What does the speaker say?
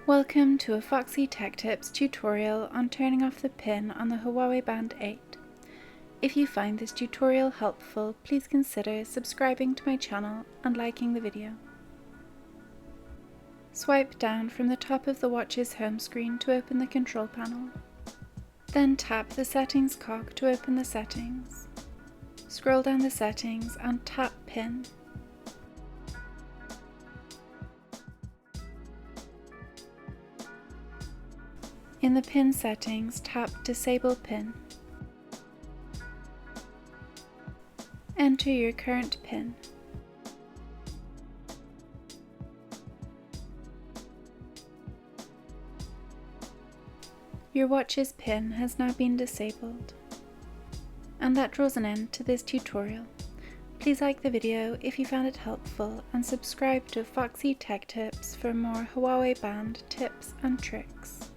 Welcome to a Foxy Tech Tips tutorial on turning off the pin on the Huawei Band 8. If you find this tutorial helpful, please consider subscribing to my channel and liking the video. Swipe down from the top of the watch's home screen to open the control panel. Then tap the settings cog to open the settings. Scroll down the settings and tap pin. In the pin settings, tap Disable Pin. Enter your current pin. Your watch's pin has now been disabled. And that draws an end to this tutorial. Please like the video if you found it helpful and subscribe to Foxy Tech Tips for more Huawei Band tips and tricks.